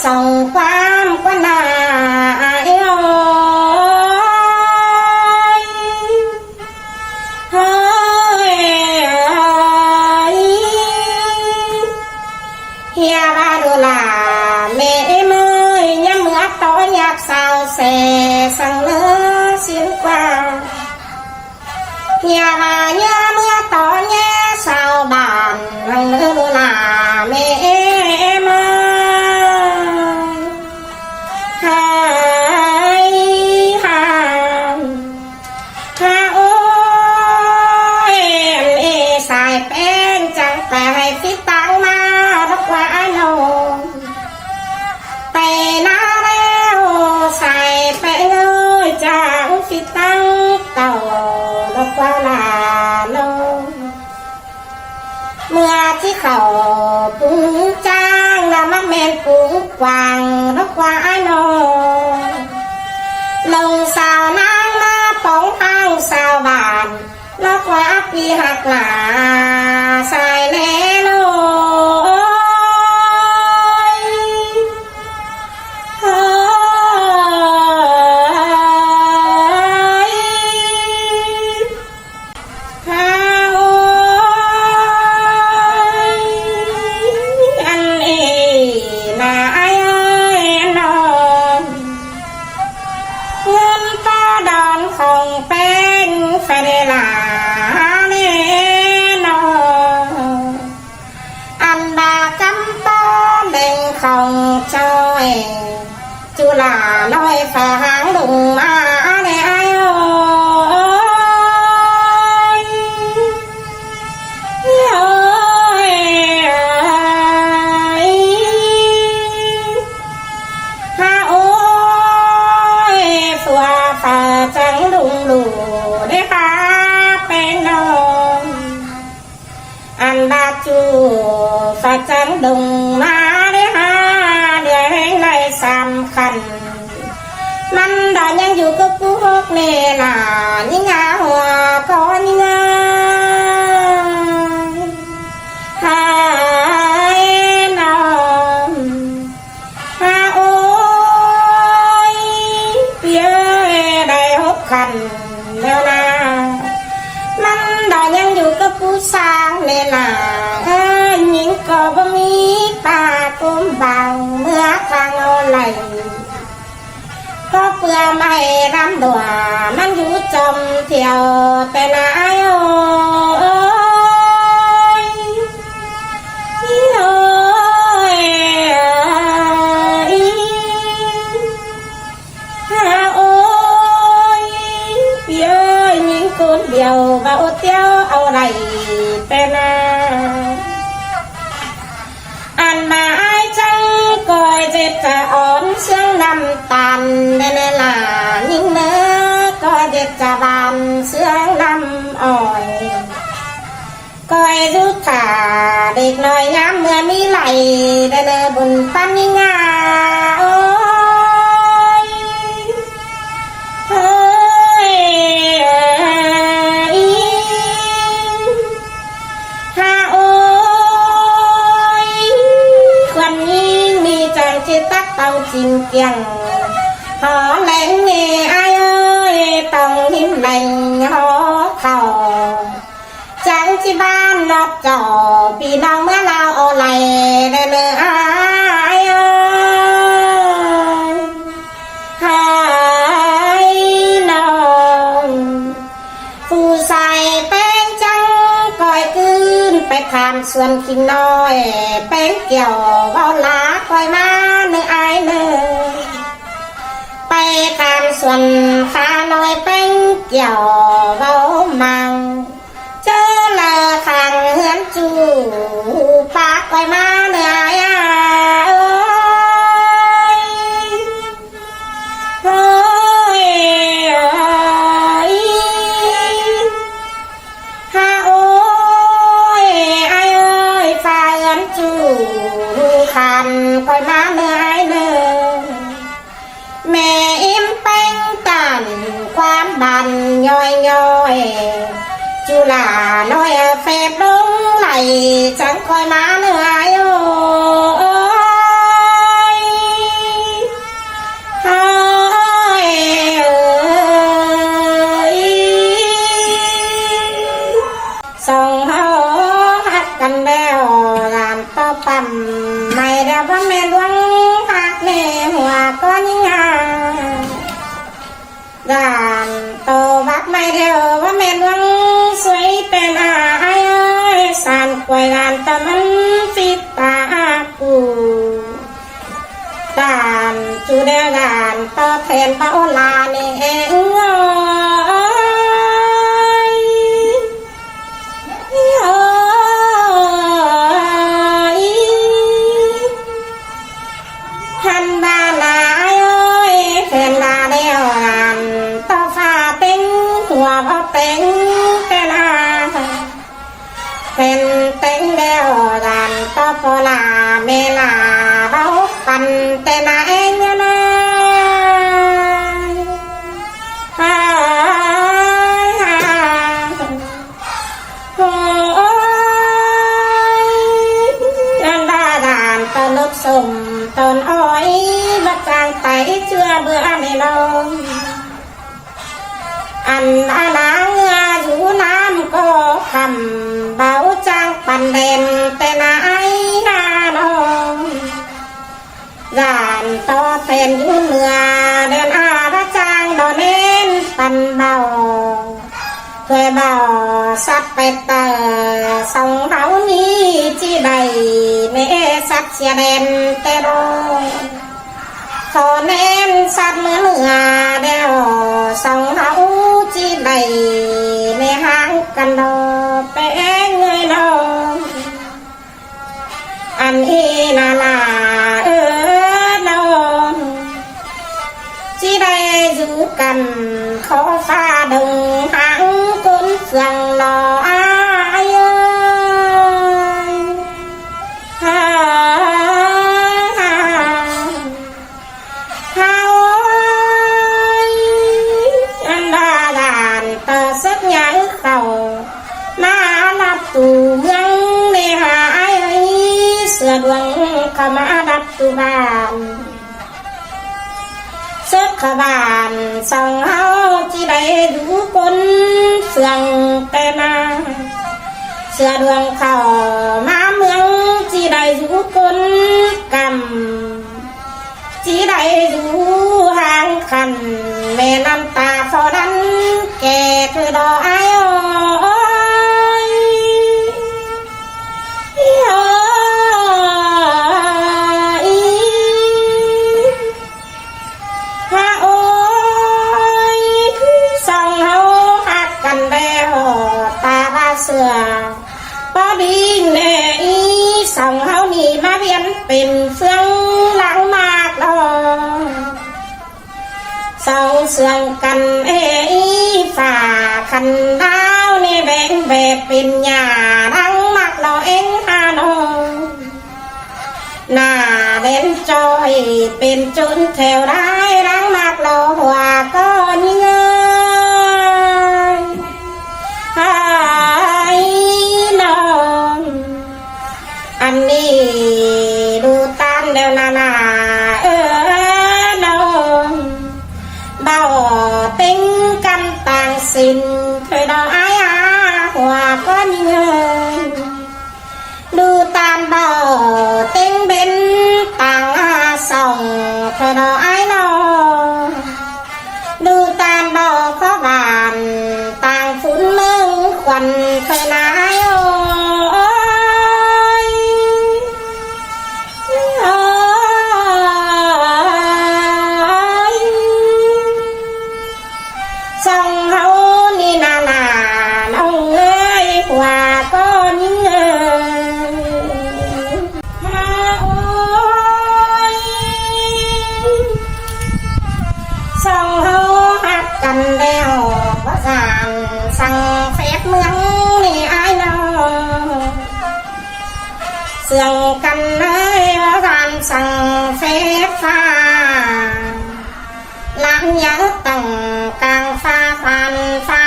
ส่งความก็น่าเอ้ยเฮ้ยเฮียบาดูลาเมย์มือย้ำเมื่อตอนอยากสาวเสสังเลือสิ้นกว่าเฮียบาเนื้อเมื่อตอนแย่สาวบ้านหังเลือดูลาเมย์มือหายหายหาโอ้ยเอสายเป็นจังแต่ให้ฟิตตังมารักว่าโนไปนาแล้วใส่ไปเลยจากฟิตตังเต่ารักว่าลาโนเมื่อที่เขาปุ้งจ้างแล้วมาเมนปุ้งกวางรักว่าโนลงสาวนางมาป้องทางสาวบ้านรักว่าปีหักหลาใส่แน่โนของเป็นไฟเดลาเนนอันดากำต้นเด่งของจอยจุฬาน้อยฝาหางดุงมาเนไอโจังลุงลูได้ปาเป็นนมอันบาจูฝาจังดุงมาได้หาเดือนในสำคัญมันดอนยังอยู่กับพวกเนล่ะนี่งาหัวก้อนนี่งาหายนมหาโอ้ยเปียคันแล้วนะมันดอนยังอยู่กับผู้สร้างเลยล่ะหญิงก็บ่มีปากก้มเบาเมื่อทางเอาไหลก็เพื่อไม่รำดัวมันอยู่จมเที่ยวแต่นายโอ้ยโอ้ยคนเดียวเบาเตี้ยวเอาไรแต่นาอันมาไอ้จังก้อยเจ็ดจะอ่อนเสียงน้ำตาลแน่ๆล่ะยิ่งเนื้อก้อยเจ็ดจะบานเสียงน้ำอ่อยก้อยทุกขาเด็กน้อยย้ำเมื่อมีไหลได้เนื้อบุญปันยิ่งาโอ้ยตักเตาจิงเกียงหอแหลงเงยไอ้เอ้ยต้องหิมแหลงหอเข่าจังที่บ้านนอกจอพี่น้องเมื่อเราเอาไหลได้เลยไอ้เอ้ยหายนองผู้ใส่แป้งจังก้อยคืนไปทำส่วนกินน้อยแป้งเกี่ยวเบาลาก้อยมาเนื้อไอเนื้อไปทำส่วนขาน้อยแป้งเกี่ยวเบามังเจอละขังเฮือนจูปากก้อยมาเนื้อไอคันก้อยมาเนื้อไอเนื้อแม่อิ่มแป้งตันความบันย่อยจุฬาน้อยเฟบลงไหลจังก้อยมาเนื้อไอโอ้ย กันแล้วงานต่อปั๊มไม่ได้ว่าแม่หลวงหักแม่หัวก็ยิ่งหางานต่อบักไม่เดียวว่าแม่หลวงสวยเป็นอายสานกวยงานต่อมันฟิตตากูการจูเดียงานต่อแทนพระโอลานี่เองทันบาลาแฟนลาเดียวงานต่อฟ้าเต็งหัวพ่อเต็งเป็นเป็นเต็งเดียวงานต่อพอลาเมลาเบาปันแต่นาเองนะส่งตอนอ้อยบักจางไตเชื่อเบื่อไม่ลงอันอาณาเงืออยู่น้ำก็คำเบาจางปันเด่นแต่นายนาลงด่านต่อเป็นยุ่นเมื่อเดินอาพระจางดอนเน้นปันเบาเคยเบาสัตว์เป็ดเตอสองเขานี้จีใดเมสัตว์เสียเด่นแต่โดขอเน้นสัตว์เมื่อเดียวสองเขาจีใดเมหางกันโดเป้งเงยนองอันอีนาลานองจีใดอยู่กันขอฟ้าดงหางคนเสียงรออายอันดาดานต่อสักอย่างเขามาลับตูเมืองในหายเสือดวงเขามาดับตูบ้านเสือขบานส่องเฮาที่ได้ดูคนเสื่องแต่นาเสือดวงเขามาเมืองที่ได้ดูคนกำที่ได้ดูห่างคันแม่น้ำตาฟอดันแก่คือดอกไอ้เสือพอดีแน่อีสองเฮานี่มาเวียนเป็นเฟืองหลังมากลองสองเสืองกันอีฝ่าคันดาวนี่แบ่งแบบเป็นหญ้าดังมากลอเอ็งฮานองหน้าเด่นจอยเป็นจุนแถวได้ดังมากลอหัวก็เงยอันนี้ดูตามเดวนาน้องเบาเต็งกันต่างสินเคยดอกไอ้หัวก็เงยดูตามเบาเต็งเบนต่างส่องเคยดอกไอ้น้องดูตามเบาข้อบานต่างฝุ่นเมืองควันเคยนายเสื่องกันเลยว่าการสั่งเฟฟ้าหลังยักตั้งกลางฟ้าฟันฟ้า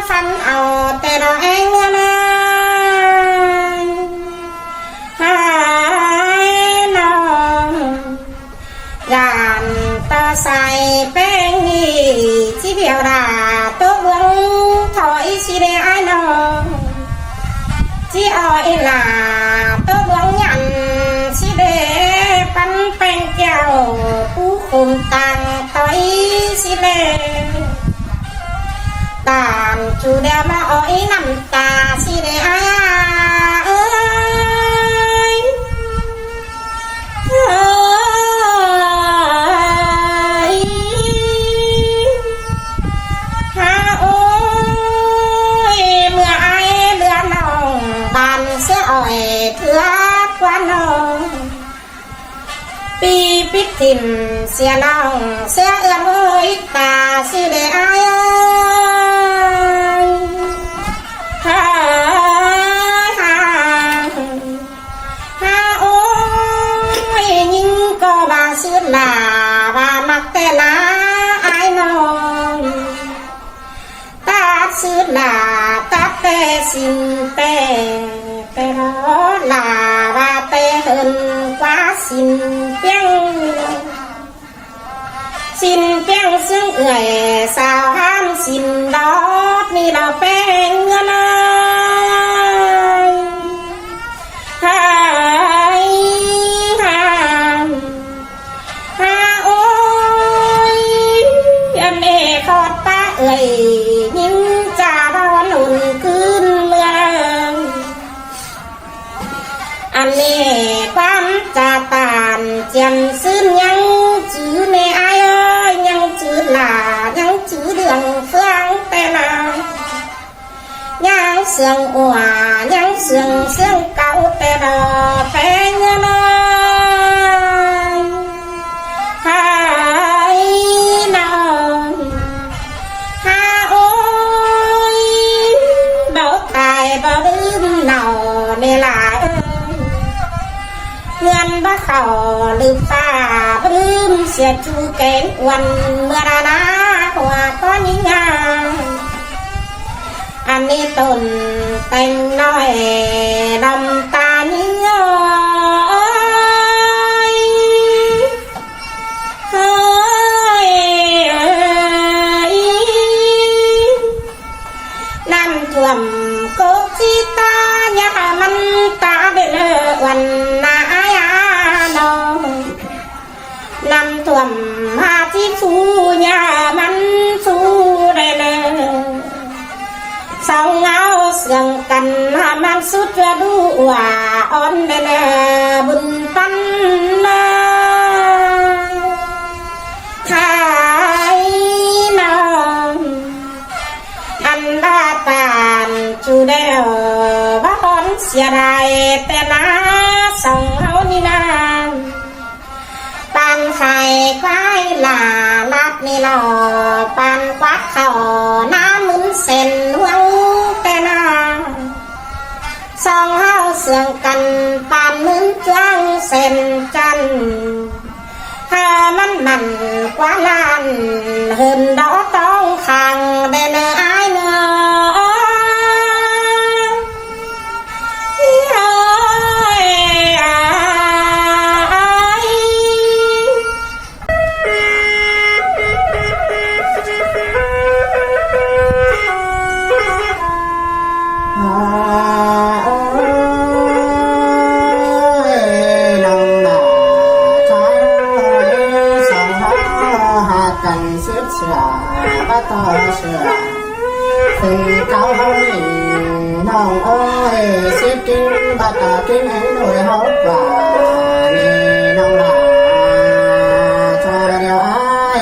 ฟันเอาแต่ดอกเองนะหายน้องยานตาใส่แป้งนี่ที่เดียวดาตัวเบื้องถอยสิเดียน้อง chỉ ơi là tớ buông nhận chỉ để bắn bèn kẹo cú cùng tàng tới chỉ để tàn chủ đeo mà ôi nằm ta chỉ để ai ơi ha ôi mưa ai lửa lòng bàn sẽ ỏi thưa quá nồng pi bít tìm xe lòng xe ướm ơi ta chỉ để ai ơi ha ha ha ôi nhưng có bà xưa là bà mặc tê lá ai nồng ta xưa là ta tê xin tê tê đó là bà tê hơn quá xin tiếng xương người sao ham xin đó ni là bên ngân ơi hai ha ôi em ê khót ta ơi nhưng cha đó nụn cơn mưa anh ê quan cha tàn chèn xương nhăng chứ nè ai ơi nhăng chứ là nhăng chứ đường phương tê nào nhăng xương òa nhăng xương xương cao tê đò phê ngân ơi hai nào ha ôi bảo tài bảo đêm nào nè là ngân bác khẩu lưu pha bướm xe chu kén quần mưa đà đá hòa có những anh đi tồn tình nói đồng ta những nam thuầm cố chi ta nhà măn ta để lỡ quần năm thuầm hà chi phu nhà mắn phu đây nè song áo sườn cằn hà man sút ra đu hòa on đây nè bùn pan khai nào anh đã tàn chủ đeo bác con xia đài tên á song áo đi nam bàn khai quái là lát ni lò bàn quát khẩu ná muốn sen huống tê na song hao sườn cần bàn muốn choang sen chân hà mắn mặn quá lan hơn đó trong khang đền ai nữa tình cao hối nòng ơi xếp kinh bà ta kinh hứng nổi hốt và nì nòng là cho điều ai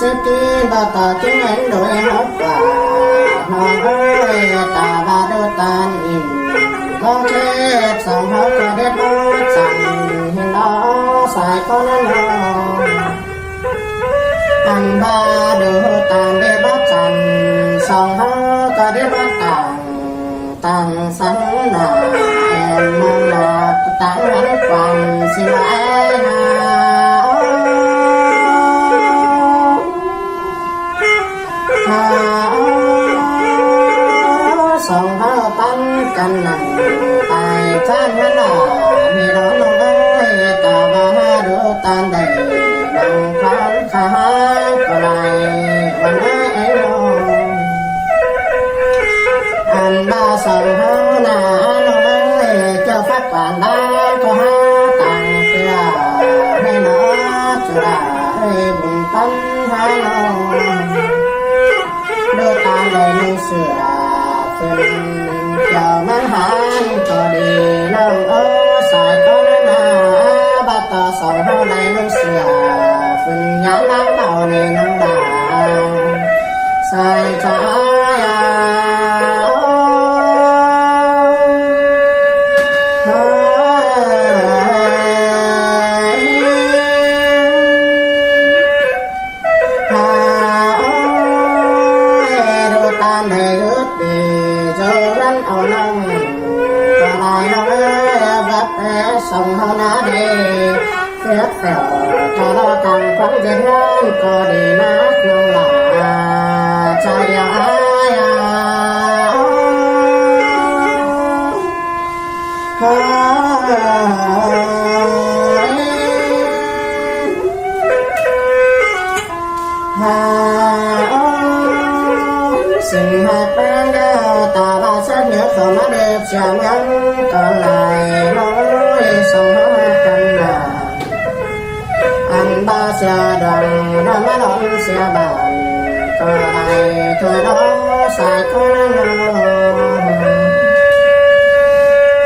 xếp kinh bà ta kinh hứng nổi hốt và nòng ơi ta bà đô tan con chết xong hết cả đêm đó chẳng hình đó xài con nó anh ba đô tan để bắt chẳng xong hết cả đêm bắt tàng tàng sáng nà em mong là tàng hắn còn xin lỗi song hao tan căn nặng tài chan hắn ก็หาต่างเพื่อให้น้อจุฬาบุญปันหาน้องดูตาเลยในเสือฝืนเกี่ยวมันหานก็ดีน้องสายก็นาบัตรสองเท่าในเสือฝืนย้ำล้างเต่าในน้องดาสายใจsông hao ná đê phép phèo cho nó càng quăng dệt ngon có đi nát nông là cha điều ai sinh hạt ban đào ta ba sát nhớ không mắt đẹp chạm ngắn còn lại nói sông hoa căn là anh ba xe đoàn nó má đón xe bàn có lại thôi đó xài có nó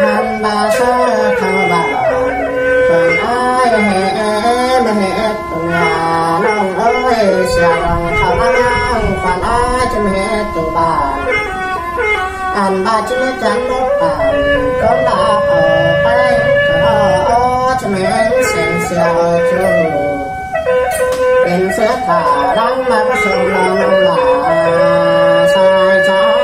anh ba xe thằng bạn còn ai hết từng nhà nông ơi xe đoàn thằng ăn còn ai chấm hết từ bàn anh ba chấm hết chắn nước bàn con đã ở bay cho mình xem sao chúเป็นเสื้อผ้าดังมาผสมลงหลาสายช้า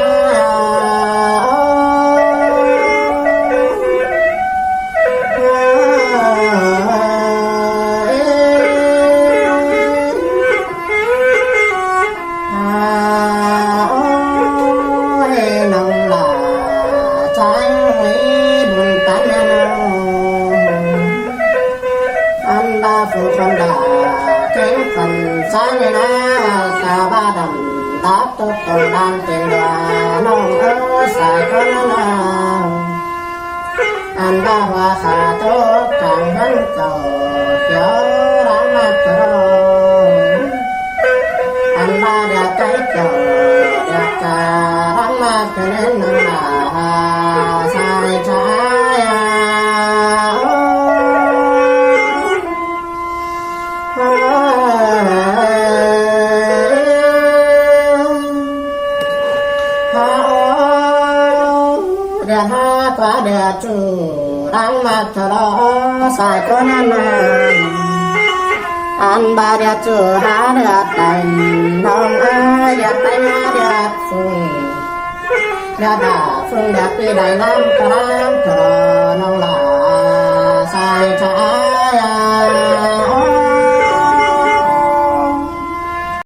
phụ con đà cánh phần sáng như ná ta ba đầm đáp tốt còn đang tiền đoà nông xài con anh ba hoa khả tốt càng hắn cầu kéo đáng mát rồi anh ba đẹp cái cầu đẹp cả đáng mát cho nên nông là sai trái quá đẹp chủ đang mặt thở đó xài con ăn ba đẹp chủ há đẹp tình nông ơi đẹp tay há đẹp phùng đẹp đà phùng đẹp đi đại nam cả thở nông là